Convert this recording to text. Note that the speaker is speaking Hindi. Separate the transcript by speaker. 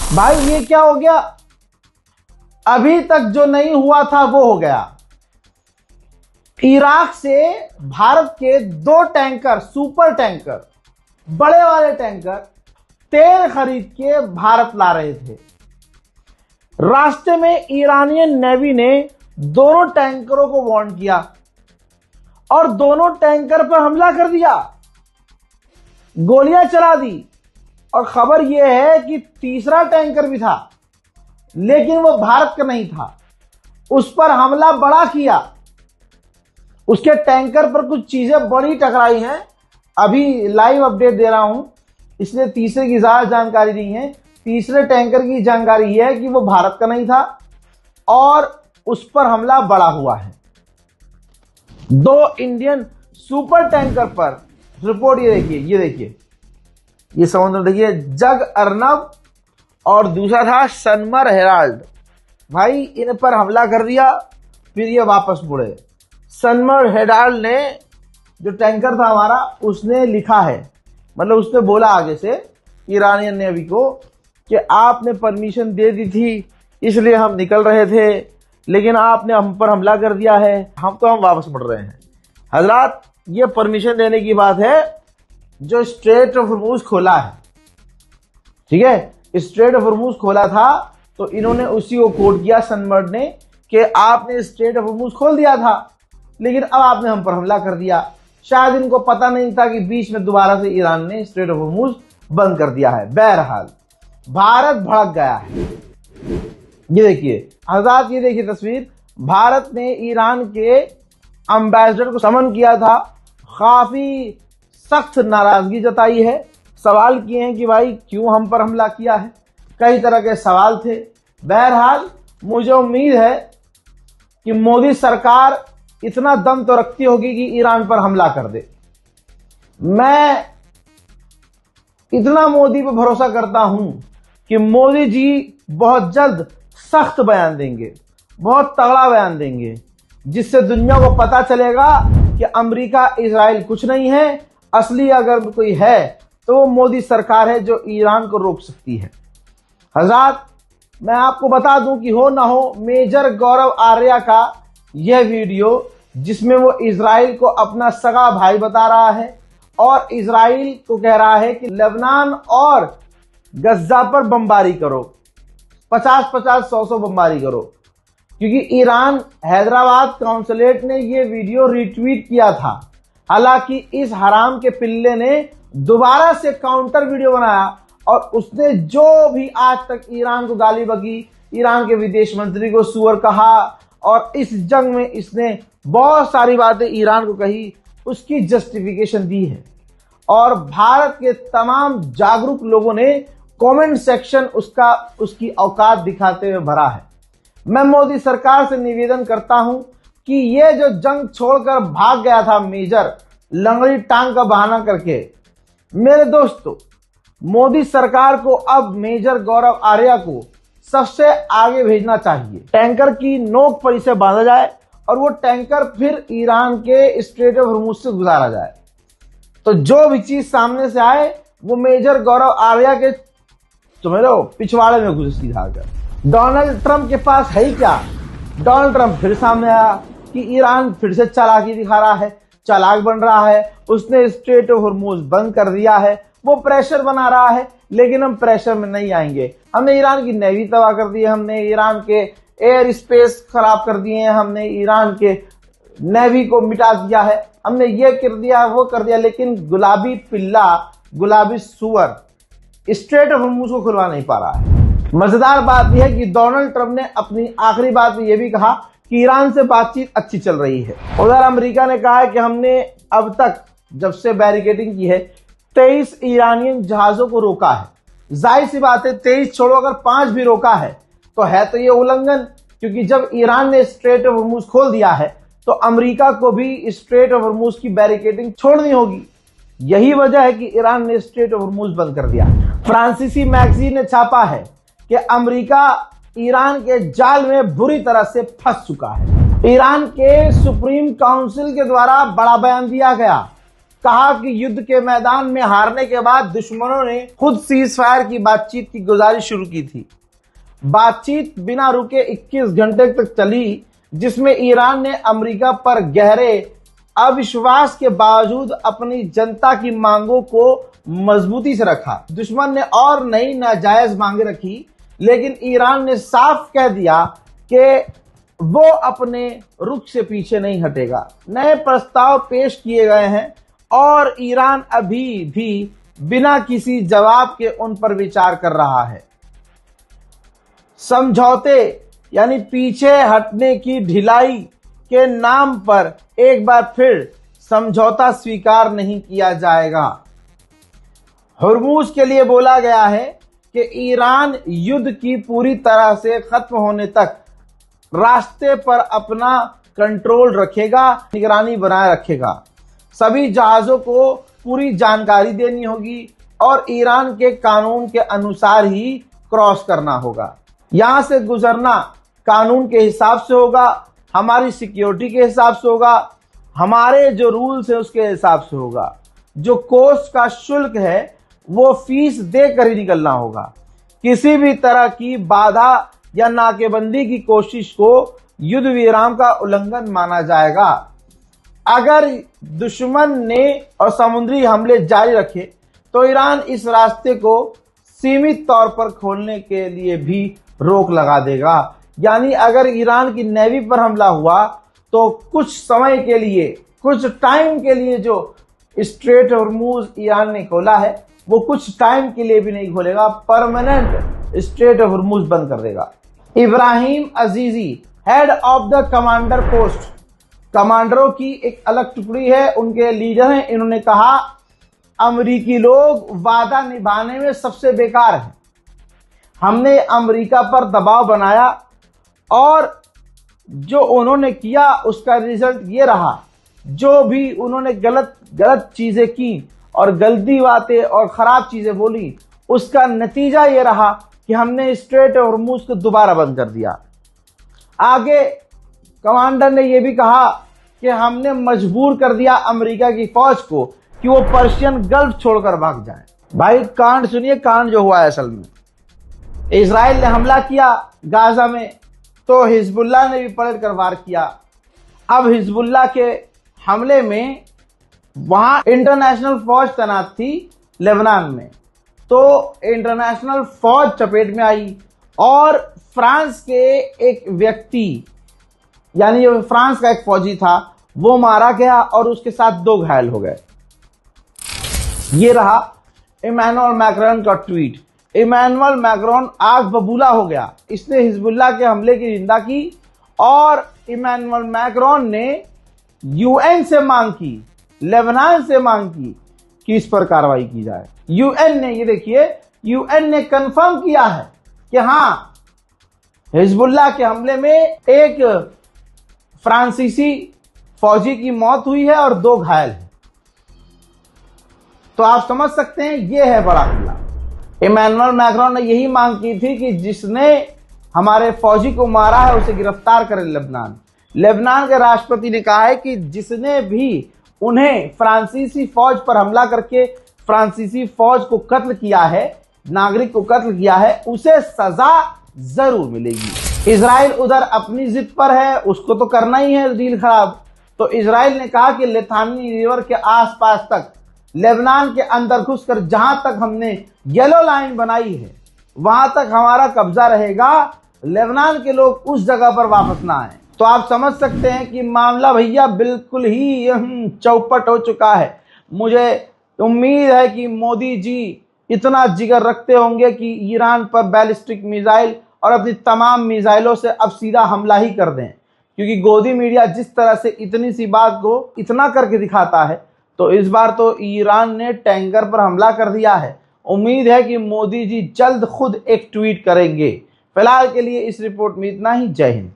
Speaker 1: भाई ये क्या हो गया? अभी तक जो नहीं हुआ था वो हो गया। इराक से भारत के 2 टैंकर, सुपर टैंकर, बड़े वाले टैंकर तेल खरीद के भारत ला रहे थे। रास्ते में ईरानियन नेवी ने दोनों टैंकरों को वार्न किया और दोनों टैंकर पर हमला कर दिया, गोलियां चला दी। और खबर यह है कि तीसरा टैंकर भी था, लेकिन वो भारत का नहीं था। उस पर हमला बड़ा किया, उसके टैंकर पर कुछ चीजें बड़ी टकराई हैं। अभी लाइव अपडेट दे रहा हूं, इसलिए तीसरे की ज्यादा जानकारी नहीं है। तीसरे टैंकर की जानकारी यह है कि वो भारत का नहीं था और उस पर हमला बड़ा हुआ है। 2 इंडियन सुपर टैंकर पर रिपोर्ट ये देखिए, ये समुद्र देखिए, जग अर्नब और दूसरा था सनमर हेराल्ड। भाई इन पर हमला कर दिया, फिर ये वापस मुड़े। सनमर हेराल्ड ने, जो टैंकर था हमारा, उसने लिखा है, मतलब उसने बोला आगे से ईरानियन नेवी को कि आपने परमिशन दे दी थी, इसलिए हम निकल रहे थे, लेकिन आपने हम पर हमला कर दिया है, हम वापस मुड़ रहे हैं। हजरात, ये परमिशन देने की बात है जो स्ट्रेट ऑफ हॉर्मुज खोला है, ठीक है। स्ट्रेट ऑफ हॉर्मुज खोला था तो इन्होंने उसी को कोट किया सनमर्ड ने कि आपने स्ट्रेट ऑफ हॉर्मुज खोल दिया था, लेकिन अब आपने हम पर हमला कर दिया। शायद इनको पता नहीं था कि बीच में दोबारा से ईरान ने स्ट्रेट ऑफ हॉर्मुज बंद कर दिया है। बहरहाल भारत भड़क गया है। ये देखिए हजरात, ये देखिए तस्वीर, भारत ने ईरान के एम्बेसडर को समन किया था, काफी सख्त नाराजगी जताई है, सवाल किए हैं कि भाई क्यों हम पर हमला किया है, कई तरह के सवाल थे। बहरहाल मुझे उम्मीद है कि मोदी सरकार इतना दम तो रखती होगी कि ईरान पर हमला कर दे। मैं इतना मोदी पर भरोसा करता हूं कि मोदी जी बहुत जल्द सख्त बयान देंगे, बहुत तगड़ा बयान देंगे, जिससे दुनिया को पता चलेगा कि अमेरिका इजराइल कुछ नहीं है। असली अगर कोई है तो वो मोदी सरकार है जो ईरान को रोक सकती है। हज़रात, मैं आपको बता दूं कि हो ना हो, मेजर गौरव आर्या का यह वीडियो जिसमें वो इजराइल को अपना सगा भाई बता रहा है और इजराइल को कह रहा है कि लेबनान और गज्जा पर बमबारी करो, 50-50, 100-100 बमबारी करो, क्योंकि ईरान हैदराबाद काउंसलेट ने यह वीडियो रिट्वीट किया था। हालांकि इस हराम के पिल्ले ने दोबारा से काउंटर वीडियो बनाया और उसने जो भी आज तक ईरान को गाली बकी, ईरान के विदेश मंत्री को सुअर कहा और इस जंग में इसने बहुत सारी बातें ईरान को कही, उसकी जस्टिफिकेशन दी है। और भारत के तमाम जागरूक लोगों ने कमेंट सेक्शन उसकी औकात दिखाते हुए भरा है। मैं मोदी सरकार से निवेदन करता हूं कि ये जो जंग छोड़कर भाग गया था मेजर, लंगड़ी टांग का बहाना करके, मेरे दोस्तों, मोदी सरकार को अब मेजर गौरव आर्या को सबसे आगे भेजना चाहिए। टैंकर की नोक पर इसे बांधा जाए और वो टैंकर फिर ईरान के स्ट्रेट ऑफ हॉर्मुज से गुजारा जाए। तो जो भी चीज सामने से आए वो मेजर गौरव आर्या के समझ लो पिछवाड़े में घुसे सीधा कर। डोनाल्ड ट्रंप के पास है ही क्या? डोनाल्ड ट्रंप फिर सामने आया कि ईरान फिर से चालाकी दिखा रहा है, चालाक बन रहा है, उसने स्ट्रेट ऑफ हॉर्मुज बंद कर दिया है, वो प्रेशर बना रहा है। लेकिन हम प्रेशर में नहीं आएंगे। हमने ईरान की नेवी तबाह कर दी है, हमने ईरान के एयर स्पेस खराब कर दिए हैं, हमने ईरान के नेवी को मिटा दिया है, हमने ये कर दिया वो कर दिया, लेकिन गुलाबी पिल्ला, गुलाबी सुअर स्ट्रेट ऑफ हॉर्मुज को खुलवा नहीं पा रहा है। मजेदार बात यह है कि डोनाल्ड ट्रंप ने अपनी आखिरी बात में यह भी कहा कि ईरान से बातचीत अच्छी चल रही है। उधर अमेरिका ने कहा है कि हमने अब तक जब से बैरिकेडिंग की है 23 ईरानियन जहाजों को रोका है। जाहिर सी बात है 23 छोड़ो, अगर 5 भी रोका है तो ये उल्लंघन, क्योंकि जब ईरान ने स्ट्रेट ऑफ हॉर्मुज खोल दिया है तो अमेरिका को भी स्ट्रेट ऑफ हॉर्मुज की बैरिकेडिंग छोड़नी होगी। यही वजह है कि ईरान ने स्ट्रेट ऑफ हॉर्मुज बंद कर दिया। फ्रांसीसी मैगजीन ने छापा है कि अमेरिका ईरान के जाल में बुरी तरह से फंस चुका है। ईरान के सुप्रीम काउंसिल के द्वारा बड़ा बयान दिया गया कहा कि युद्ध के मैदान में हारने के बाद दुश्मनों ने खुद सीज फायर की बातचीत की गुजारिश शुरू की थी। बातचीत बिना रुके 21 घंटे तक चली, जिसमें ईरान ने अमेरिका पर गहरे अविश्वास के बावजूद अपनी जनता की मांगों को मजबूती से रखा। दुश्मन ने और नई नाजायज मांगे रखी, लेकिन ईरान ने साफ कह दिया कि वो अपने रुख से पीछे नहीं हटेगा। नए प्रस्ताव पेश किए गए हैं और ईरान अभी भी बिना किसी जवाब के उन पर विचार कर रहा है। समझौते यानी पीछे हटने की ढिलाई के नाम पर एक बार फिर समझौता स्वीकार नहीं किया जाएगा। हुर्मुज के लिए बोला गया है कि ईरान युद्ध की पूरी तरह से खत्म होने तक रास्ते पर अपना कंट्रोल रखेगा, निगरानी बनाए रखेगा। सभी जहाजों को पूरी जानकारी देनी होगी और ईरान के कानून के अनुसार ही क्रॉस करना होगा। यहां से गुजरना कानून के हिसाब से होगा, हमारी सिक्योरिटी के हिसाब से होगा, हमारे जो रूल्स है उसके हिसाब से होगा। जो कोस्ट का शुल्क है वो फीस देकर ही निकलना होगा। किसी भी तरह की बाधा या नाकेबंदी की कोशिश को युद्ध विराम का उल्लंघन माना जाएगा। अगर दुश्मन ने और समुद्री हमले जारी रखे तो ईरान इस रास्ते को सीमित तौर पर खोलने के लिए भी रोक लगा देगा। यानी अगर ईरान की नेवी पर हमला हुआ तो कुछ समय के लिए, कुछ टाइम के लिए जो स्ट्रेट हॉर्मुज ईरान ने खोला है वो कुछ टाइम के लिए भी नहीं खोलेगा, परमानेंट स्ट्रेट हॉर्मुज बंद कर देगा। Ibrahim अजीजी, head of the commander post, कमांडरों की एक अलग टुकड़ी है, उनके लीडर हैं। इन्होंने कहा अमेरिकी लोग वादा निभाने में सबसे बेकार हैं। हमने अमेरिका पर दबाव बनाया और जो उन्होंने किया उसका रिजल्ट ये रहा। जो भी उन्होंने गलत चीजें की और गलती बातें और खराब चीजें बोली, उसका नतीजा ये रहा कि हमने स्ट्रेट हॉर्मुज को दोबारा बंद कर दिया। आगे कमांडर ने यह भी कहा कि हमने मजबूर कर दिया अमेरिका की फौज को कि वो पर्शियन गल्फ छोड़कर भाग जाए। भाई कांड सुनिए, कांड जो हुआ है असल में, इजराइल ने हमला किया गाजा में तो हिजबुल्लाह ने भी पलट कर वार किया। अब हिजबुल्लाह के हमले में वहां इंटरनेशनल फौज तैनात थी लेबनान में, तो इंटरनेशनल फौज चपेट में आई और फ्रांस के एक व्यक्ति, यानी जो फ्रांस का एक फौजी था, वो मारा गया और उसके साथ 2 घायल हो गए। ये रहा इमैनुअल मैक्रोन का ट्वीट। इमैनुअल मैक्रोन आग बबूला हो गया, इसने हिजबुल्लाह के हमले की निंदा की और इमैनुअल मैक्रोन ने यूएन से मांग की, लेबनान से मांग की कि इस पर कार्रवाई की जाए। यूएन ने, ये देखिए, यूएन ने कंफर्म किया है कि हां, हिजबुल्लाह के हमले में एक फ्रांसीसी फौजी की मौत हुई है और 2 घायल हैं। तो आप समझ सकते हैं ये है बड़ा हमला। इमैनुअल मैक्रोन ने यही मांग की थी कि जिसने हमारे फौजी को मारा है उसे गिरफ्तार करें लेबनान। लेबनान के राष्ट्रपति ने कहा है कि जिसने भी उन्हें फ्रांसीसी फौज पर हमला करके फ्रांसीसी फौज को कत्ल किया है, नागरिक को कत्ल किया है, उसे सजा जरूर मिलेगी। इजराइल उधर अपनी जिद पर है, उसको तो करना ही है डील खराब। तो इजराइल ने कहा कि लिथानी रिवर के आसपास तक, लेबनान के अंदर घुसकर जहां तक हमने येलो लाइन बनाई है वहां तक हमारा कब्जा रहेगा, लेबनान के लोग उस जगह पर वापस ना आए। तो आप समझ सकते हैं कि मामला भैया बिल्कुल ही चौपट हो चुका है। मुझे उम्मीद है कि मोदी जी इतना जिगर रखते होंगे कि ईरान पर बैलिस्टिक मिसाइल और अपनी तमाम मिसाइलों से अब सीधा हमला ही कर दें, क्योंकि गोदी मीडिया जिस तरह से इतनी सी बात को इतना करके दिखाता है, तो इस बार तो ईरान ने टैंकर पर हमला कर दिया है। उम्मीद है कि मोदी जी जल्द खुद एक ट्वीट करेंगे। फिलहाल के लिए इस रिपोर्ट में इतना ही। जय हिंद।